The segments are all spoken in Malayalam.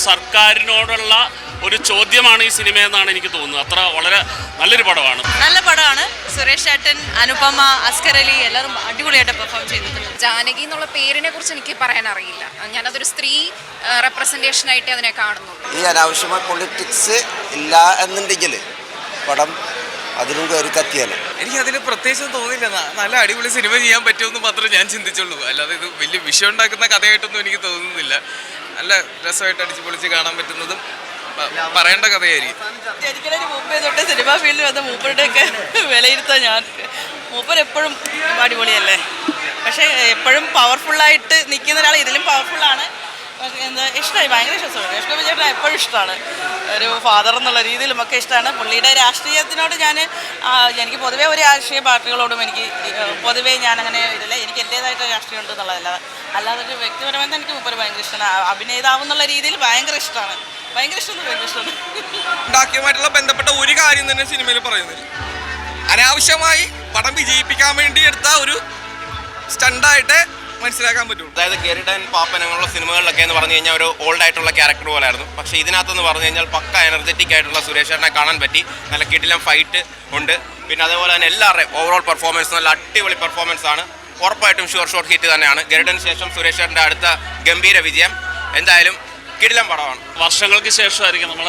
സർക്കാരിനോടുള്ള ഒരു ചോദ്യമാണ് ഈ സിനിമ എന്നാണ് എനിക്ക് തോന്നുന്നത്. അത്ര വളരെ നല്ലൊരു പടമാണ്. നല്ല പടമാണ്. സുരേഷ് ഏട്ടൻ, അനുപമ, അസ്കർ അലി എല്ലാവരും അടിപൊളിയായിട്ട് പെർഫോം ചെയ്തിട്ടുണ്ട്. ജാനകി എന്നുള്ള പേരിനെ കുറിച്ച് എനിക്ക് പറയാൻ അറിയില്ല. ഞാനതൊരു സ്ത്രീ റെപ്രസെൻറ്റേഷൻ ആയിട്ട് അതിനെ കാണുന്നുള്ളൂ. ഈ അനാവശ്യമായ പൊളിറ്റിക്സ് ഇല്ല എന്നുണ്ടെങ്കിൽ പടം അതിനും കയറി കത്തിയാണ്. എനിക്ക് അതിന് പ്രത്യേകിച്ചും തോന്നില്ല. നല്ല അടിപൊളി സിനിമ ചെയ്യാൻ പറ്റുമെന്ന് മാത്രമേ ഞാൻ ചിന്തിച്ചുള്ളൂ. അല്ലാതെ ഇത് വലിയ വിഷയം ഉണ്ടാക്കുന്ന കഥയായിട്ടൊന്നും എനിക്ക് തോന്നുന്നില്ല. നല്ല രസമായിട്ട് അടിച്ചു പൊളിച്ച് കാണാൻ പറ്റുന്നതും പറയേണ്ട കഥയായിരിക്കും. ജനിക്കുന്നതിന് മുമ്പേ തൊട്ട് സിനിമാ ഫീൽഡിൽ വന്ന മൂപ്പരുടെയൊക്കെ വിലയിരുത്താൻ ഞാൻ മൂപ്പർ എപ്പോഴും അടിപൊളിയല്ലേ. പക്ഷേ എപ്പോഴും പവർഫുള്ളായിട്ട് നിൽക്കുന്ന ഒരാൾ ഇതിലും പവർഫുള്ളാണ്. എന്താ ഇഷ്ടമായി, ഭയങ്കര ഇഷ്ടമാണ്. സുരേഷ് ഗോപി ചേട്ടൻ എപ്പോഴും ഇഷ്ടമാണ്. ഒരു ഫാദർ എന്നുള്ള രീതിയിലുമൊക്കെ ഇഷ്ടമാണ്. പുള്ളിയുടെ രാഷ്ട്രീയത്തിനോട് എനിക്ക് പൊതുവേ ഒരു രാഷ്ട്രീയ പാർട്ടികളോടും എനിക്ക് പൊതുവേ ഞാൻ അങ്ങനെ ഇതില്ല. എനിക്ക് എൻ്റേതായിട്ട് രാഷ്ട്രീയം ഉണ്ട് എന്നുള്ളതല്ല. അല്ലാതെ ഒരു വ്യക്തിപരമായി എനിക്ക് മൂപ്പർ ഭയങ്കര ഇഷ്ടമാണ്. അഭിനേതാവ് എന്നുള്ള രീതിയിൽ ഭയങ്കര ഇഷ്ടമാണ്. ഭയങ്കര ഇഷ്ടമാണ്. ഉണ്ടാക്കിയുമായിട്ടുള്ള ബന്ധപ്പെട്ട ഒരു കാര്യം തന്നെ സിനിമയിൽ പറയുന്നില്ല. അനാവശ്യമായി പടം വിജയിപ്പിക്കാൻ വേണ്ടി എടുത്ത ഒരു സ്റ്റണ്ടായിട്ട് മനസ്സിലാക്കാൻ പറ്റും. അതായത് ഗരുഡൻ, പാപ്പൻ അങ്ങനെയുള്ള സിനിമകളിലൊക്കെ എന്ന് പറഞ്ഞു കഴിഞ്ഞാൽ ഒരു ഓൾഡ് ആയിട്ടുള്ള ക്യാരക്ടർ പോലായിരുന്നു. പക്ഷേ ഇതിനകത്തെന്ന് പറഞ്ഞു കഴിഞ്ഞാൽ പക്ക എനർജറ്റിക് ആയിട്ടുള്ള സുരേഷേട്ടനെ കാണാൻ പറ്റി. നല്ല കിടിലം ഫൈറ്റ് ഉണ്ട്. പിന്നെ അതേപോലെ തന്നെ എല്ലാവരുടെയും ഓവറോൾ പെർഫോമൻസ് നല്ല അടിപൊളി പെർഫോമൻസ് ആണ്. ഉറപ്പായിട്ടും ഷോർട്ട് ഹിറ്റ് തന്നെയാണ്. ഗരുഡന് ശേഷം സുരേഷേട്ടൻ്റെ അടുത്ത ഗംഭീര വിജയം. എന്തായാലും കിടിലം പടമാണ്. വർഷങ്ങൾക്ക് ശേഷമായിരിക്കും നമ്മൾ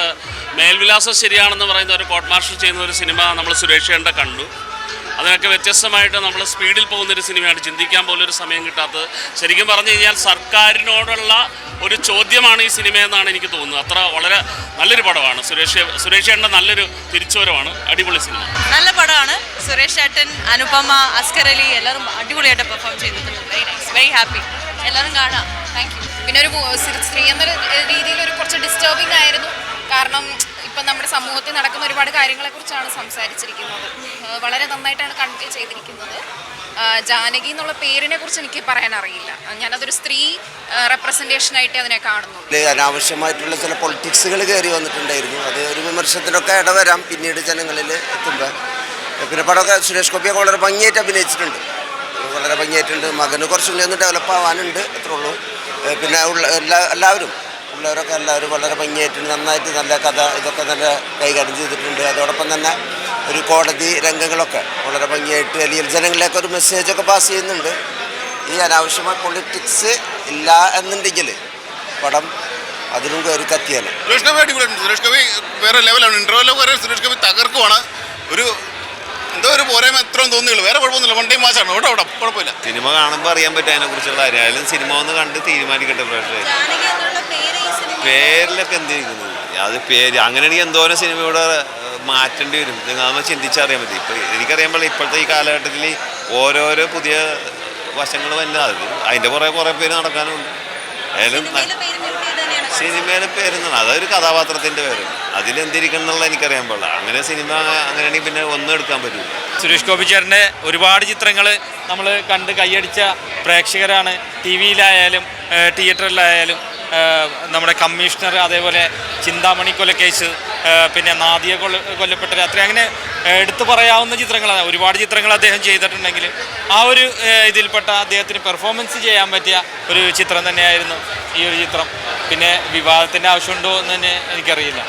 മേൽവിലാസം ശരിയാണെന്ന് പറയുന്ന ഒരു കോർട്ട് മാർഷൽ ചെയ്യുന്ന ഒരു സിനിമ നമ്മൾ സുരേഷേട്ടൻ്റെ കണ്ടു. അതിനൊക്കെ വ്യത്യസ്തമായിട്ട് നമ്മൾ സ്പീഡിൽ പോകുന്നൊരു സിനിമയാണ്. ചിന്തിക്കാൻ പോലും ഒരു സമയം കിട്ടാത്തത്. ശരിക്കും പറഞ്ഞു കഴിഞ്ഞാൽ സർക്കാരിനോടുള്ള ഒരു ചോദ്യമാണ് ഈ സിനിമ എന്നാണ് എനിക്ക് തോന്നുന്നത്. അത്ര വളരെ നല്ലൊരു പടമാണ്. സുരേഷേട്ടൻ്റെ നല്ലൊരു തിരിച്ചുവരവാണ്. അടിപൊളി സിനിമ. നല്ല പടമാണ്. സുരേഷ് ഏട്ടൻ, അനുപമ, അസ്കർ അലി എല്ലാവരും അടിപൊളിയായിട്ട് പെർഫോം ചെയ്തിട്ടുണ്ട്. Very nice, very happy. എല്ലാവരും കാണാം. Thank you. പിന്നെ ഒരു സ്ത്രീ എന്നൊരു രീതിയിൽ ഒരു കുറച്ച് ഡിസ്റ്റർബിംഗ് ആയിരുന്നു. കാരണം ഇപ്പം നമ്മുടെ സമൂഹത്തിൽ നടക്കുന്ന ഒരുപാട് കാര്യങ്ങളെക്കുറിച്ചാണ് സംസാരിച്ചിരിക്കുന്നത്. വളരെ നന്നായിട്ടാണ് കൺവേ ചെയ്തിരിക്കുന്നത്. ജാനകി എന്നുള്ള പേരിനെ കുറിച്ച് എനിക്ക് പറയാൻ അറിയില്ല. ഞാനതൊരു സ്ത്രീ റെപ്രസെൻറ്റേഷൻ ആയിട്ട് അതിനെ കാണുന്നുള്ളൂ. അനാവശ്യമായിട്ടുള്ള ചില പൊളിറ്റിക്സുകൾ കയറി വന്നിട്ടുണ്ടായിരുന്നു. അത് ഒരു വിമർശനത്തിനൊക്കെ ഇടവരാം പിന്നീട് ജനങ്ങളിൽ എത്തുമ്പോൾ. പിന്നെ പടമൊക്കെ സുരേഷ് ഗോപിയൊക്കെ വളരെ ഭംഗിയായിട്ട് അഭിനയിച്ചിട്ടുണ്ട്. വളരെ ഭംഗിയായിട്ടുണ്ട്. മകന് കുറച്ചുകൂടി ഒന്ന് ഡെവലപ്പ് ആവാനുണ്ട്, അത്രേ ഉള്ളൂ. പിന്നെ എല്ലാവരും ഉള്ളവരൊക്കെ എല്ലാവരും വളരെ ഭംഗിയായിട്ടുണ്ട്. നന്നായിട്ട് നല്ല കഥ ഇതൊക്കെ നല്ല കൈകാര്യം ചെയ്തിട്ടുണ്ട്. അതോടൊപ്പം തന്നെ ഒരു കോടതി രംഗങ്ങളൊക്കെ വളരെ ഭംഗിയായിട്ട് അല്ലെങ്കിൽ ജനങ്ങളിലേക്ക് ഒരു മെസ്സേജൊക്കെ പാസ് ചെയ്യുന്നുണ്ട്. ഈ അനാവശ്യമായ പൊളിറ്റിക്സ് ഇല്ല എന്നുണ്ടെങ്കിൽ പടം അതിനും കയറി കത്തിയാണ്. സുരേഷ് ഗോപി അടിപൊളിയുണ്ട്. സുരേഷ് ഗോപി വേറെ ലെവലാണ്. ഇൻ്റർവെല്ലോ വരെ സുരേഷ് ഗോപി തകർക്കുവാണ്. ഒരു എന്തോ ഒരു പോരായ്മ എത്രയും തോന്നുന്നില്ല. വേറെ കുഴപ്പമൊന്നുമില്ല. വൺ ടൈം മാച്ചാണ്. ഇവിടെ കുഴപ്പമില്ല. സിനിമ കാണുമ്പോൾ അറിയാൻ പറ്റും അതിനെക്കുറിച്ചുള്ള കാര്യം. ആയാലും സിനിമ ഒന്ന് കണ്ട് തീരുമാനിക്കട്ടെ. പ്രേക്ഷകർ പേരിലൊക്കെ എന്തിരിക്കുന്നത് അത് പേര് അങ്ങനെയാണെങ്കിൽ എന്തോരം സിനിമയുടെ മാറ്റേണ്ടി വരും. നിങ്ങൾ ചിന്തിച്ചറിയാൻ പറ്റും. ഇപ്പോൾ എനിക്കറിയാൻ ഇപ്പോഴത്തെ ഈ കാലഘട്ടത്തിൽ ഓരോരോ പുതിയ വശങ്ങൾ വല്ല അതിൻ്റെ കുറേ പേര് നടക്കാനുണ്ട്. ആയാലും സിനിമയിലെ പേരെന്നാണ് അതൊരു കഥാപാത്രത്തിൻ്റെ പേര്. അതിലെന്തിരിക്കണം എന്നുള്ള എനിക്കറിയാൻ പാടില്ല. അങ്ങനെ സിനിമ അങ്ങനെയാണെങ്കിൽ പിന്നെ ഒന്നും എടുക്കാൻ പറ്റില്ല. സുരേഷ് ഗോപി ചേട്ടൻ്റെ ഒരുപാട് ചിത്രങ്ങൾ നമ്മൾ കണ്ട് കൈയടിച്ച പ്രേക്ഷകരാണ്. ടി വിയിലായാലും തിയേറ്ററിലായാലും. നമ്മുടെ കമ്മീഷണർ, അതേപോലെ ചിന്താമണി കൊലക്കേസ്, പിന്നെ നാദിയ കൊല്ലപ്പെട്ട രാത്രി, അങ്ങനെ എടുത്തു പറയാവുന്ന ചിത്രങ്ങളാണ്. ഒരുപാട് ചിത്രങ്ങൾ അദ്ദേഹം ചെയ്തിട്ടുണ്ടെങ്കിൽ ആ ഒരു ഇതിൽപ്പെട്ട അദ്ദേഹത്തിന് പെർഫോമൻസ് ചെയ്യാൻ പറ്റിയ ഒരു ചിത്രം തന്നെയായിരുന്നു ഈ ഒരു ചിത്രം. പിന്നെ വിവാദത്തിൻ്റെ ആവശ്യമുണ്ടോ എന്ന് തന്നെ എനിക്കറിയില്ല.